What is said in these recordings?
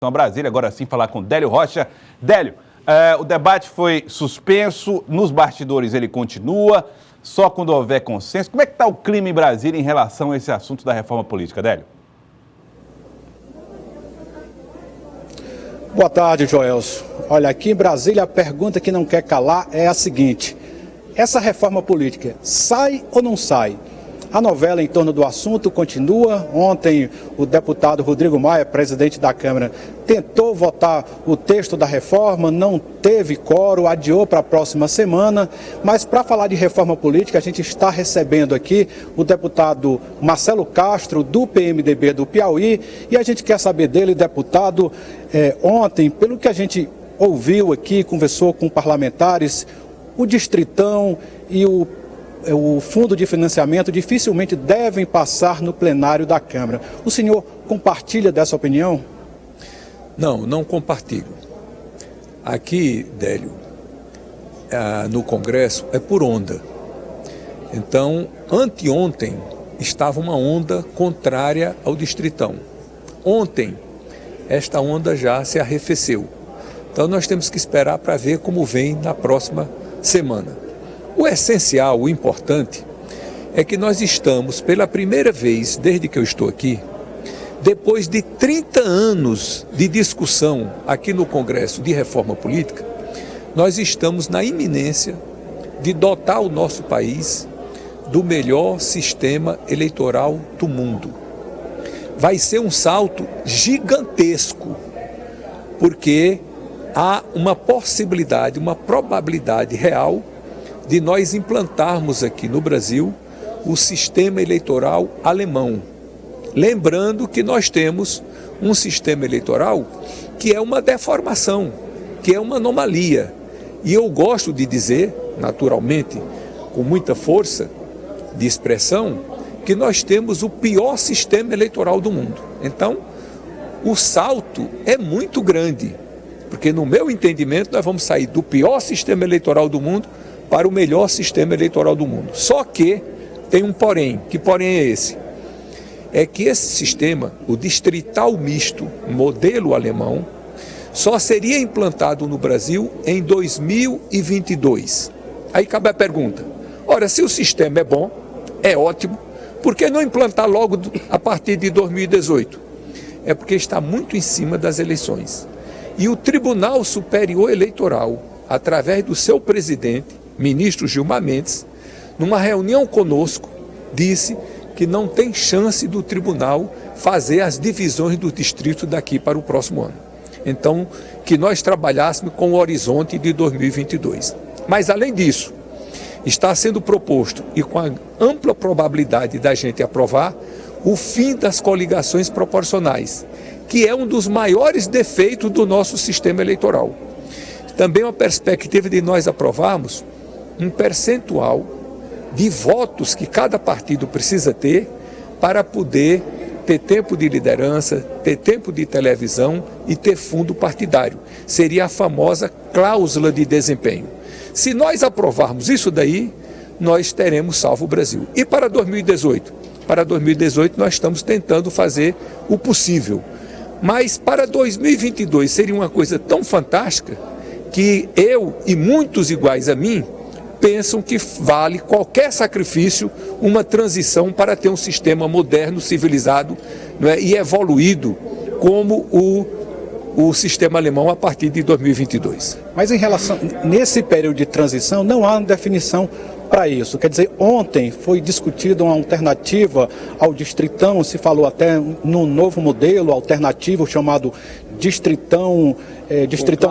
a Brasília, agora sim falar com Délio Rocha. Délio, o debate foi suspenso, nos bastidores ele continua, só quando houver consenso. Como é que está o clima em Brasília em relação a esse assunto da reforma política, Délio? Boa tarde, Joelso. Olha, aqui em Brasília a pergunta que não quer calar é a seguinte: essa reforma política sai ou não sai? A novela em torno do assunto continua. Ontem o deputado Rodrigo Maia, presidente da Câmara, tentou votar o texto da reforma, não teve quórum, adiou para a próxima semana. Mas para falar de reforma política, a gente está recebendo aqui o deputado Marcelo Castro, do PMDB do Piauí, e a gente quer saber dele, deputado, ontem, pelo que a gente ouviu aqui, conversou com parlamentares, o Distritão e o fundo de financiamento dificilmente devem passar no plenário da Câmara. O senhor compartilha dessa opinião? Não compartilho. Aqui, Délio, no Congresso é por onda. Então, anteontem estava uma onda contrária ao Distritão. Ontem, esta onda já se arrefeceu. Então, nós temos que esperar para ver como vem na próxima semana. O essencial, o importante, é que nós estamos, pela primeira vez desde que eu estou aqui, depois de 30 anos de discussão aqui no Congresso de reforma política, nós estamos na iminência de dotar o nosso país do melhor sistema eleitoral do mundo. Vai ser um salto gigantesco, porque há uma possibilidade, uma probabilidade real de nós implantarmos aqui no Brasil o sistema eleitoral alemão. Lembrando que nós temos um sistema eleitoral que é uma deformação, que é uma anomalia. E eu gosto de dizer, naturalmente, com muita força de expressão, que nós temos o pior sistema eleitoral do mundo. Então, o salto é muito grande, porque no meu entendimento nós vamos sair do pior sistema eleitoral do mundo para o melhor sistema eleitoral do mundo. Só que tem um porém. Que porém é esse? É que esse sistema, o distrital misto, modelo alemão, só seria implantado no Brasil em 2022. Aí cabe a pergunta: ora, se o sistema é bom, é ótimo, por que não implantar logo a partir de 2018? É porque está muito em cima das eleições. E o Tribunal Superior Eleitoral, através do seu presidente, ministro Gilmar Mendes, numa reunião conosco, disse que não tem chance do tribunal fazer as divisões do distrito daqui para o próximo ano. Então, que nós trabalhássemos com o horizonte de 2022. Mas, além disso, está sendo proposto, e com a ampla probabilidade da gente aprovar, o fim das coligações proporcionais, que é um dos maiores defeitos do nosso sistema eleitoral. Também uma perspectiva de nós aprovarmos um percentual de votos que cada partido precisa ter para poder ter tempo de liderança, ter tempo de televisão e ter fundo partidário. Seria a famosa cláusula de desempenho. Se nós aprovarmos isso daí, nós teremos salvo o Brasil. E para 2018? Para 2018 nós estamos tentando fazer o possível. Mas para 2022 seria uma coisa tão fantástica que eu e muitos iguais a mim pensam que vale qualquer sacrifício uma transição para ter um sistema moderno, civilizado, não é, e evoluído como o sistema alemão a partir de 2022. Mas em relação, nesse período de transição, não há uma definição para isso. Quer dizer, ontem foi discutida uma alternativa ao Distritão, se falou até num novo modelo alternativo chamado Distritão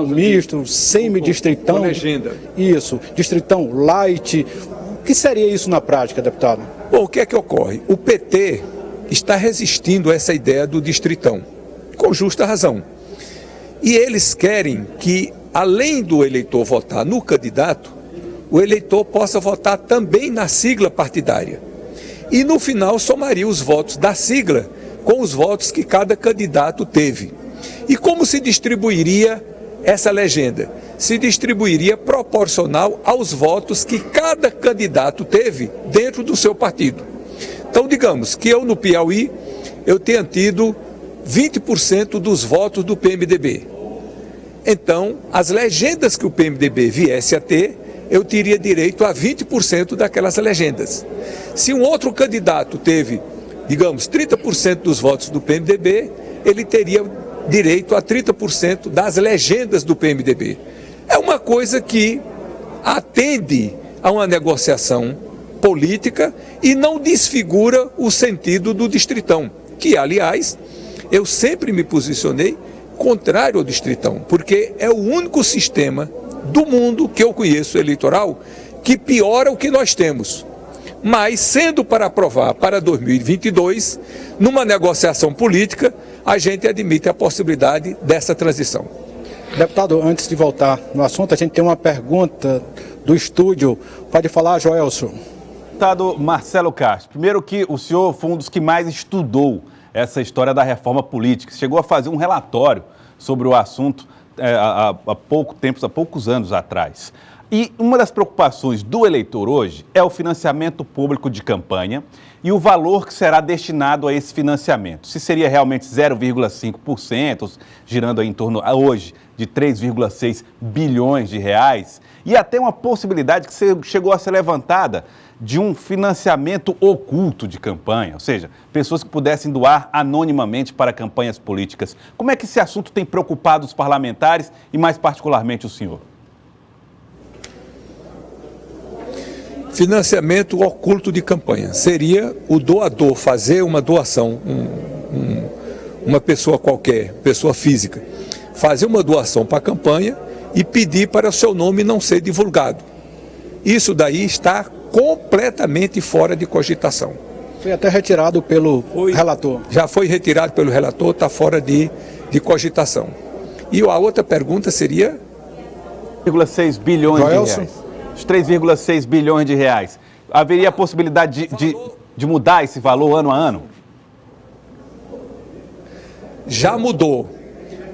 misto, semi-distritão. Com legenda. Isso, Distritão light. O que seria isso na prática, deputado? Bom, o que é que ocorre? O PT está resistindo a essa ideia do Distritão, com justa razão. E eles querem que, além do eleitor votar no candidato, o eleitor possa votar também na sigla partidária. E no final somaria os votos da sigla com os votos que cada candidato teve. E como se distribuiria essa legenda? Se distribuiria proporcional aos votos que cada candidato teve dentro do seu partido. Então, digamos que eu no Piauí, eu tenha tido 20% dos votos do PMDB. Então, as legendas que o PMDB viesse a ter, eu teria direito a 20% daquelas legendas. Se um outro candidato teve, digamos, 30% dos votos do PMDB, ele teria direito a 30% das legendas do PMDB. É uma coisa que atende a uma negociação política e não desfigura o sentido do distritão, que, aliás, eu sempre me posicionei contrário ao distritão, porque é o único sistema do mundo que eu conheço eleitoral que piora o que nós temos. Mas, sendo para aprovar para 2022, numa negociação política, a gente admite a possibilidade dessa transição. Deputado, antes de voltar no assunto, a gente tem uma pergunta do estúdio. Pode falar, Joelson. Deputado Marcelo Castro, primeiro que o senhor foi um dos que mais estudou essa história da reforma política. Chegou a fazer um relatório sobre o assunto há poucos anos atrás. E uma das preocupações do eleitor hoje é o financiamento público de campanha e o valor que será destinado a esse financiamento. Se seria realmente 0,5%, girando aí em torno hoje de 3,6 bilhões de reais, e até uma possibilidade que chegou a ser levantada de um financiamento oculto de campanha, ou seja, pessoas que pudessem doar anonimamente para campanhas políticas. Como é que esse assunto tem preocupado os parlamentares e mais particularmente o senhor? Financiamento oculto de campanha seria o doador fazer uma doação, uma pessoa qualquer, pessoa física, fazer uma doação para a campanha e pedir para o seu nome não ser divulgado. Isso daí está completamente fora de cogitação. Foi até retirado pelo relator. Já foi retirado pelo relator, está fora de cogitação. E a outra pergunta seria? 3,6 bilhões de reais. Os 3,6 bilhões de reais. Haveria a possibilidade de mudar esse valor ano a ano? Já mudou.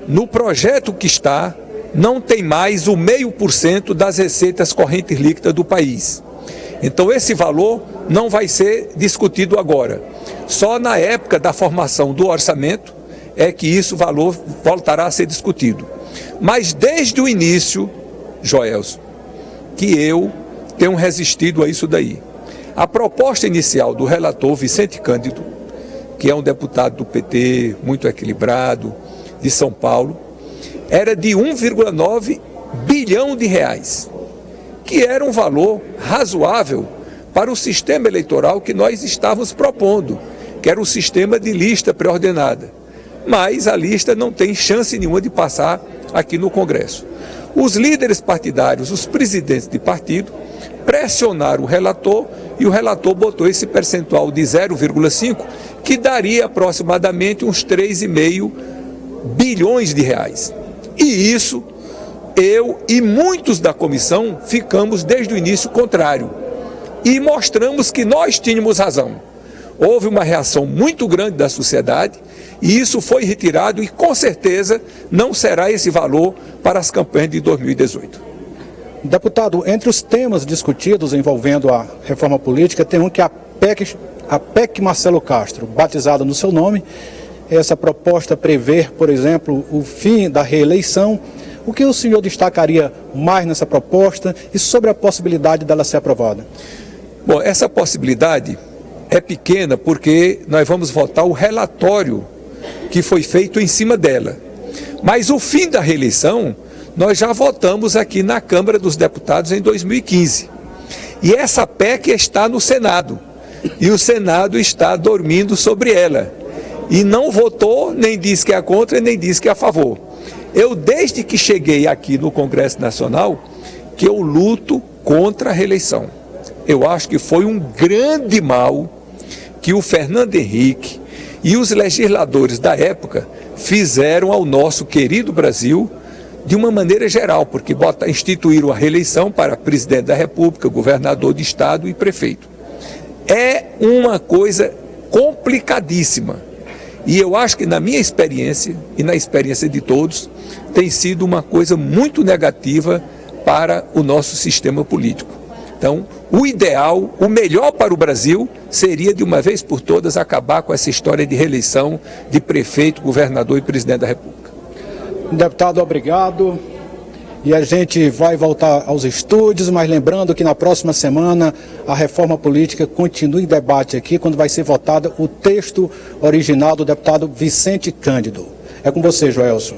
No projeto que está, não tem mais o 0,5% das receitas correntes líquidas do país. Então esse valor não vai ser discutido agora. Só na época da formação do orçamento é que esse valor voltará a ser discutido. Mas desde o início, Joelson, que eu tenho resistido a isso daí. A proposta inicial do relator Vicente Cândido, que é um deputado do PT, muito equilibrado, de São Paulo, era de 1,9 bilhão de reais, que era um valor razoável para o sistema eleitoral que nós estávamos propondo, que era o sistema de lista pré-ordenada. Mas a lista não tem chance nenhuma de passar aqui no Congresso. Os líderes partidários, os presidentes de partido, pressionaram o relator e o relator botou esse percentual de 0,5, que daria aproximadamente uns 3,5 bilhões de reais. E isso, eu e muitos da comissão ficamos desde o início contrário. E mostramos que nós tínhamos razão. Houve uma reação muito grande da sociedade e isso foi retirado e com certeza não será esse valor para as campanhas de 2018. Deputado, entre os temas discutidos envolvendo a reforma política, tem um que é a PEC Marcelo Castro, batizada no seu nome. Essa proposta prevê, por exemplo, o fim da reeleição. O que o senhor destacaria mais nessa proposta e sobre a possibilidade dela ser aprovada? Bom, essa possibilidade é pequena porque nós vamos votar o relatório que foi feito em cima dela. Mas o fim da reeleição, nós já votamos aqui na Câmara dos Deputados em 2015. E essa PEC está no Senado. E o Senado está dormindo sobre ela. E não votou, nem disse que é contra, nem disse que é a favor. Eu, desde que cheguei aqui no Congresso Nacional, que eu luto contra a reeleição. Eu acho que foi um grande mal que o Fernando Henrique e os legisladores da época fizeram ao nosso querido Brasil de uma maneira geral, porque instituíram a reeleição para presidente da República, governador de estado e prefeito. É uma coisa complicadíssima. E eu acho que na minha experiência e na experiência de todos, tem sido uma coisa muito negativa para o nosso sistema político. Então, o ideal, o melhor para o Brasil, seria de uma vez por todas acabar com essa história de reeleição de prefeito, governador e presidente da República. Deputado, obrigado. E a gente vai voltar aos estúdios, mas lembrando que na próxima semana a reforma política continua em debate aqui, quando vai ser votado o texto original do deputado Vicente Cândido. É com você, Joelson.